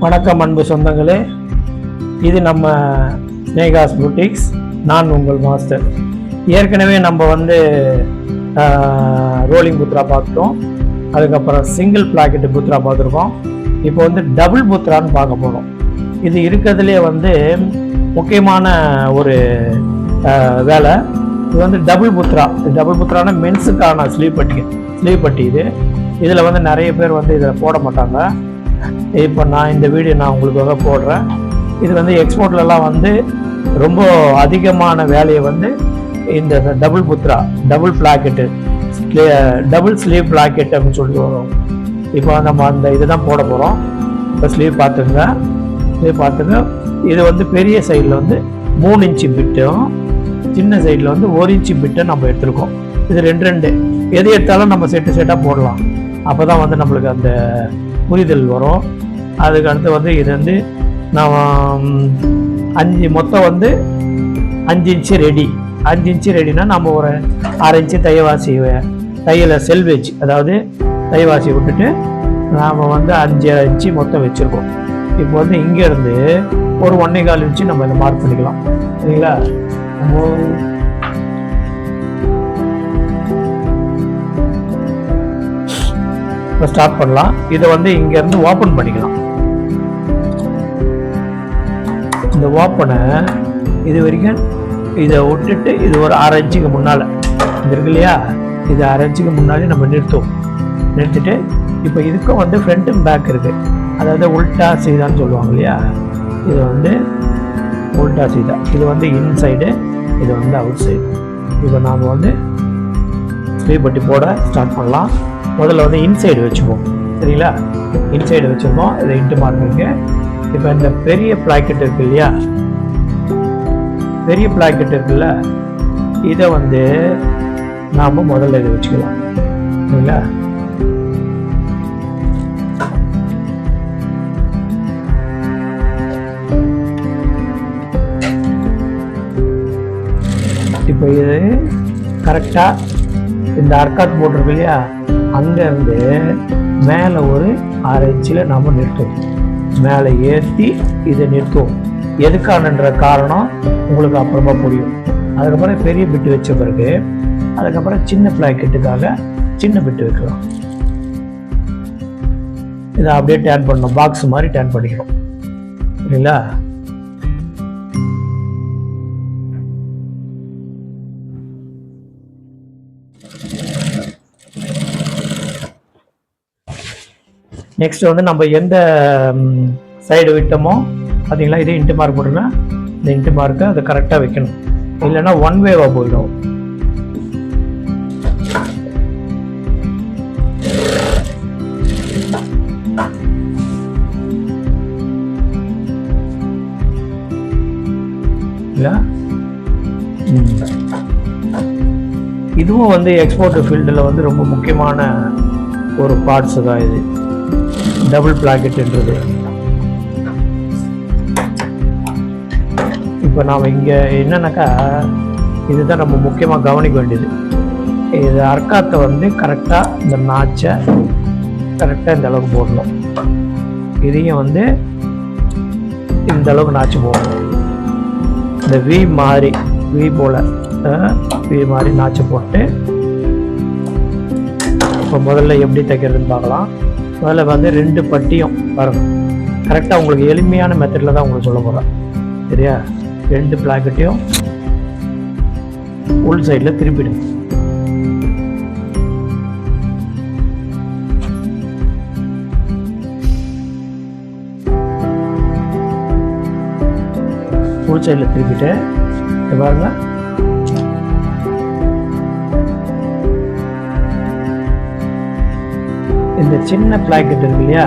வணக்கம் அன்பு சொந்தங்களே, இது நம்ம ஸ்னேகாஸ் புட்டிக்ஸ். நான் உங்கள் மாஸ்டர். ஏற்கனவே நம்ம ரோலிங் புத்ரா பார்த்துட்டோம். அதுக்கப்புறம் சிங்கிள் பிளாக்கெட்டு புத்ரா பார்த்துருக்கோம். இப்போ டபுள் புத்ரான்னு பார்க்க போகிறோம். இது இருக்கிறதுலே முக்கியமான ஒரு வேலை. இது டபுள் புத்ரா. டபுள் புத்ரானா மென்ஸுக்கான ஸ்லீவ் பட்டி. இதில் நிறைய பேர் இதில் போட மாட்டாங்க. இப்போ நான் இந்த வீடியோ உங்களுக்காக போடுறேன். இது எக்ஸ்போர்ட்லலாம் ரொம்ப அதிகமான வேலையை இந்த டபுள் புத்ரா, double blanket, double sleeve blanket அப்படின்னு சொல்லிட்டு வரும். இப்போ நம்ம அந்த இதுதான் போட போகிறோம். இப்போ ஸ்லீவ் பார்த்துங்க. இது பெரிய சைடில் 3 இன்ச்சு பிட்டும், சின்ன சைடில் 1 இன்ச்சு பிட்டை நம்ம எடுத்துருக்கோம். இது ரெண்டு எது எடுத்தாலும் நம்ம செட்டாக போடலாம். அப்போ தான் நம்மளுக்கு அந்த புரிதல் வரும். அதுக்கு அடுத்து இது நான் 5 மொத்தம் 5 இன்ச்சு ரெடி. 5 இன்ச்சு ரெடினா நம்ம ஒரு 6 இன்ச்சு தையலை செல்வேஜ், அதாவது தைவாசி விட்டுட்டு நாம் 5 இன்ச்சு மொத்தம் வச்சுருக்கோம். இப்போ இங்கேருந்து ஒரு 1.25 இன்ச்சு நம்ம இதை மார்க் பண்ணிக்கலாம். சரிங்களா? இப்போ ஸ்டார்ட் பண்ணலாம். இதை இங்கேருந்து ஓப்பன் பண்ணிக்கலாம். இந்த ஓப்பனை இது வரைக்கும் இதை விட்டுட்டு இது ஒரு 6 இன்ச்சுக்கு முன்னால் இது இருக்கு இல்லையா, இது 6 இன்ச்சுக்கு முன்னாடி நம்ம நிறுத்திட்டு இப்போ இதுக்கும் ஃப்ரண்ட் அண்ட் பேக் இருக்குது. அதாவது உல்டா சீதான்னு சொல்லுவாங்க இல்லையா. இது உல்டா சீதா. இது இன்சைடு, இது அவுட் சைடு. இப்போ நாம் ஸ்லீவ் பட்டி போட ஸ்டார்ட் பண்ணலாம். முதல்ல இன்சைடு வச்சுப்போம். சரிங்களா? இன்சைடு வச்சுருந்தோம். இதை இன்ட்டு மார்க் இருக்கு. இப்போ இந்த பெரிய பிளாக்கெட் இருக்கு இல்லையா, பெரிய பிளாக்கெட் இருக்குல்ல, இதை நாம் முதல்ல இதை வச்சுக்கலாம். சரிங்களா? இப்போ இது கரெக்டாக இந்த அர்க்காத் போட்டிருக்கு இல்லையா, அங்கேருந்து மேலே ஒரு 6 இன்ச்சில் நாம் நிறுத்துவோம். மேலே ஏற்றி இதை நிறுத்துவோம். எதுக்கானன்ற காரணம் உங்களுக்கு அப்புறமா புரியும். அதுக்கப்புறம் பெரிய பிட்டு வச்ச பிறகு அதுக்கப்புறம் சின்ன பிளாக்கெட்டுக்காக சின்ன பிட்டு வைக்கலாம். இதை அப்படியே டேன் பண்ணணும். பாக்ஸ் மாதிரி டேன் பண்ணிக்கணும். சரிங்களா? நெக்ஸ்ட் நம்ம எந்த சைடு விட்டோமோ பார்த்தீங்களா, இதே இன்ட்டு மார்க் போட்டுருங்க. இந்த இன்ட்டு மார்க்கை அதை கரெக்டாக வைக்கணும். இல்லைன்னா ஒன் வேவாக போயிடும். இல்லை, இதுவும் எக்ஸ்போர்ட் ஃபீல்டில் ரொம்ப முக்கியமான ஒரு பார்ட்ஸு தான் இது டபுள் பிளாக்கெட்ன்றது. இப்போ நாம் இங்கே என்னன்னாக்கா, இதுதான் நம்ம முக்கியமாக கவனிக்க வேண்டியது. இது அர்க்காத்தை கரெக்டாக இந்த நாச்சை கரெக்டாக இந்த அளவுக்கு போடணும். இதையும் இந்த அளவுக்கு நாச்சு போடணும். இந்த வி மாதிரி வி மாதிரி நாச்சு போட்டு இப்போ முதல்ல எப்படி தைக்கிறதுன்னு பார்க்கலாம். முதல்ல 2 பட்டியும் பாருங்க. கரெக்டாக உங்களுக்கு எளிமையான மெத்தடில் தான் உங்களுக்கு சொல்ல போகிறேன். சரியா? 2 பிளாக்கெட்டையும் உள் சைடில் திருப்பிடுங்க. உள் சைடில் திருப்பிட்டு பாருங்க, இந்த சின்ன பிளாக்கெட் இருக்கு இல்லையா,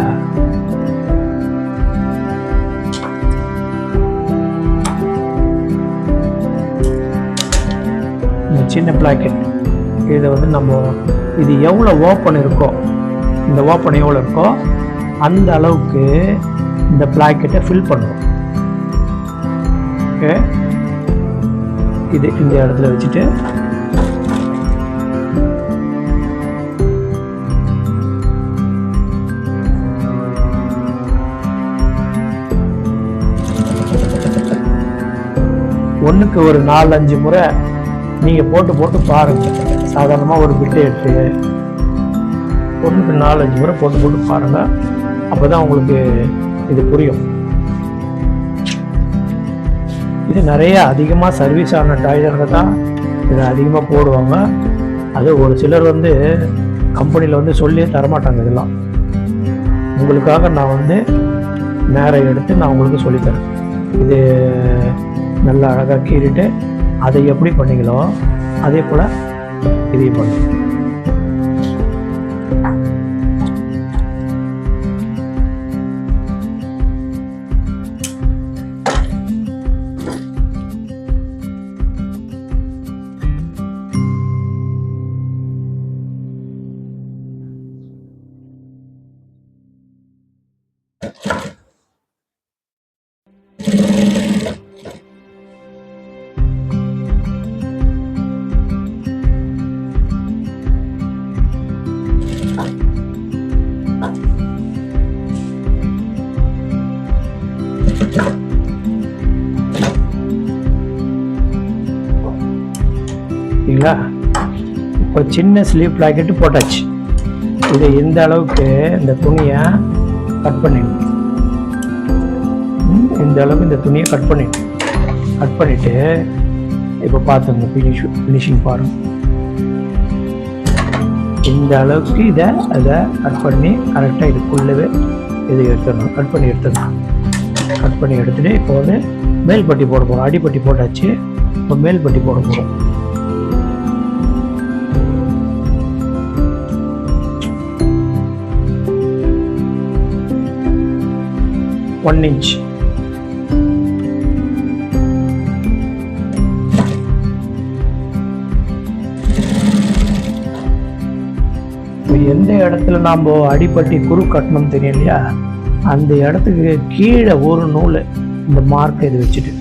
இந்த சின்ன பிளாக்கெட் இதை நம்ம இது எவ்வளோ ஓப்பன் இருக்கோ, இந்த ஓப்பன் எவ்வளோ இருக்கோ அந்த அளவுக்கு இந்த பிளாக்கெட்டை ஃபில் பண்ணுறோம். ஓகே, இது இந்த இடத்துல வச்சுட்டு ஒன்றுக்கு ஒரு 4-5 முறை நீங்கள் போட்டு பாருங்கள். சாதாரணமாக ஒரு பிட்டை எடுத்து ஒன்றுக்கு 4-5 முறை போட்டு பாருங்கள். அப்போ தான் உங்களுக்கு இது புரியும். இது நிறைய அதிகமாக சர்வீஸ் ஆன டாய்லெட்டில் தான் இதை அதிகமாக போடுவாங்க. அது ஒரு சிலர் வந்து கம்பெனியில் சொல்லியே தரமாட்டாங்க. இதெல்லாம் உங்களுக்காக நான் நேரம் எடுத்து நான் உங்களுக்கு சொல்லித்தரேன். இது நல்லா அழகாக கீறிட்டு அதை எப்படி பண்ணீங்களோ அதே போல் இதையும் பண்ணுங்க. இப்போ சின்ன ஸ்லீவ் பிளாக்கெட்டு போட்டாச்சு. இதை இந்த அளவுக்கு இந்த துணியை கட் பண்ணிடணும். இந்த அளவுக்கு இந்த துணியை கட் பண்ணிட்டு இப்போ பார்த்துங்க ஃபினிஷிங் பாருங்க. இந்த அளவுக்கு அதை கட் பண்ணி கரெக்டாக இதுக்குள்ளவே இதை எடுத்துடணும். கட் பண்ணி எடுத்துட்டு இப்போ மேல் பட்டி போட போகிறோம். அடிப்பட்டி போட்டாச்சு, இப்போ மேல் பட்டி போட போகிறோம். 1 inch. எந்த இடத்துல நாம் அடிப்பட்டி குறு கட்டணும் தெரியும் இல்லையா, அந்த இடத்துக்கு கீழே ஒரு நூல் இந்த மார்க் இது வச்சுட்டு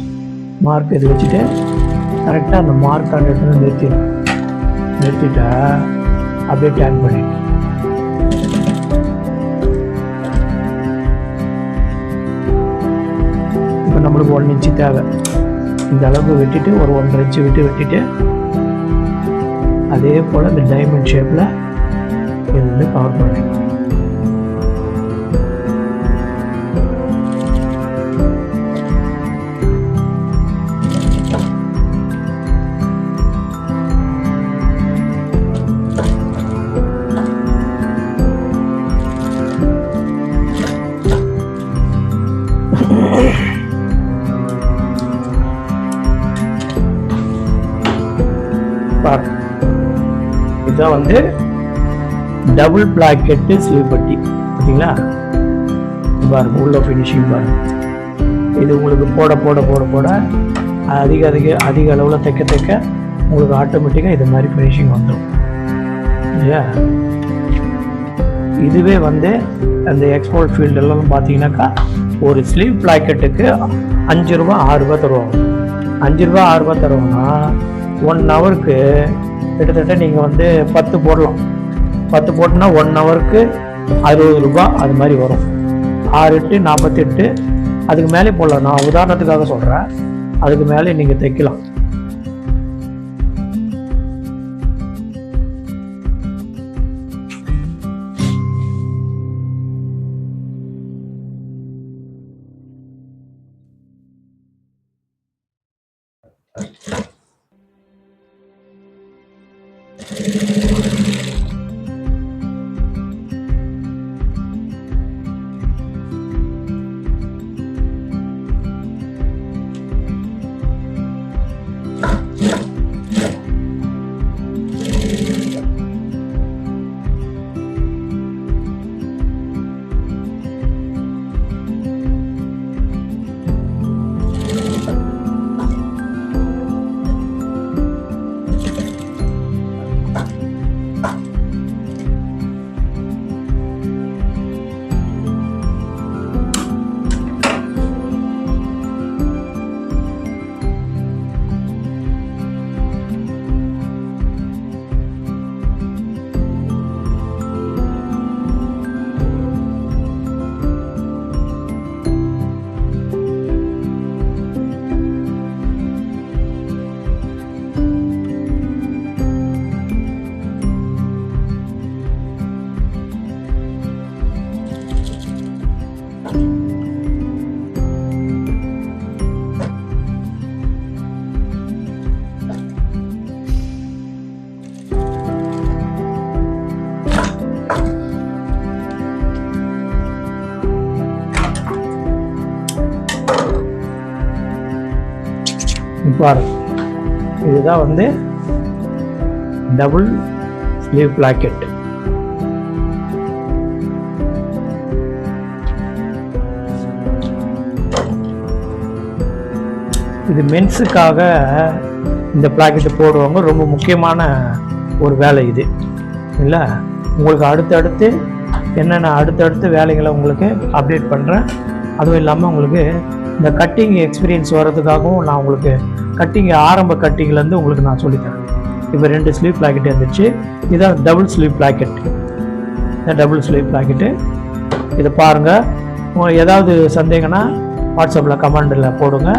கரெக்டாக அந்த மார்க் அந்த இடத்துல நிறுத்திட்டா அப்படியே டேன் பண்ணிட்டு இப்போ நம்மளுக்கு 1 inch தேவை. இந்த அளவுக்கு வெட்டிட்டு ஒரு 1.5 inch வெட்டிட்டு அதே போல் இந்த டைமண்ட் ஷேப்பில் இது கவர் பண்ணி இதுதான் டபுள் பிளாக்கெட்டு ஸ்லீவ் பட்டி. பார்த்தீங்களா, பாருங்க உள்ள ஃபினிஷிங் பாருங்க. இது உங்களுக்கு போட அதிக அளவில் தைக்க உங்களுக்கு ஆட்டோமேட்டிக்காக இது மாதிரி ஃபினிஷிங் வந்துடும் இல்லையா. இதுவே அந்த எக்ஸ்போர்ட் ஃபீல்டெல்லாம் பார்த்தீங்கன்னாக்கா ஒரு ஸ்லீவ் பிளாக்கெட்டுக்கு 5 ரூபா 6 ரூபா தருவாங்க. 5 ரூபா 6 ரூபா தருவாங்கன்னா 1 ஹவருக்கு கிட்டத்தட்ட நீங்கள் 10 போடலாம். 10 போட்டுனா 1 ஹவருக்கு 60 ரூபா அது மாதிரி வரும். 6 8 48 அதுக்கு மேலே போடலாம். நான் உதாரணத்துக்காக சொல்கிறேன், அதுக்கு மேலே நீங்கள் தைக்கலாம். பாருங்க, இதுதான் வந்து டபுள் ஸ்லீவ் பிளாக்கெட். இது மென்ஸுக்காக இந்த பிளாக்கெட்டு போடுவாங்க. ரொம்ப முக்கியமான ஒரு வேலை இது இல்லை. உங்களுக்கு அடுத்தடுத்து என்னென்ன அடுத்தடுத்து வேலைகளை உங்களுக்கு அப்டேட் பண்ணுறேன். அதுவும் இல்லாமல் உங்களுக்கு இந்த கட்டிங் எக்ஸ்பீரியன்ஸ் வர்றதுக்காகவும் நான் உங்களுக்கு கட்டிங் ஆரம்ப கட்டிங்லேருந்து உங்களுக்கு நான் சொல்லித்தரேன். இப்போ 2 ஸ்லீவ் பிளாக்கெட் இருந்துச்சு. இதான் டபுள் ஸ்லீவ் பிளாக்கெட். இந்த டபுள் ஸ்லீவ் பிளாக்கெட்டு இதை பாருங்கள். உங்களுக்கு ஏதாவது சந்தேகம்னா வாட்ஸ்அப்பில் கமெண்டில் போடுங்க.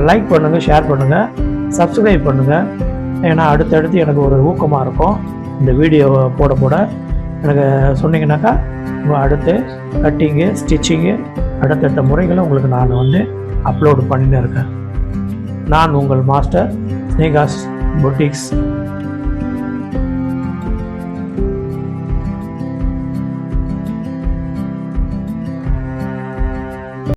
லைக் பண்ணுங்கள், ஷேர் பண்ணுங்கள், சப்ஸ்கிரைப் பண்ணுங்கள். ஏன்னா அடுத்தடுத்து எனக்கு ஒரு ஊக்கமாக இருக்கும். இந்த வீடியோவை போட எனக்கு சொன்னீங்கன்னாக்கா உங்கள் அடுத்து கட்டிங்கு ஸ்டிச்சிங்கு அடுத்தடுத்த முறைகளை உங்களுக்கு நான் வந்து அப்லோடு பண்ணின்னு இருக்கேன். நான் உங்கள் மாஸ்டர் ஸ்னேகாஸ் பொட்டிக்ஸ்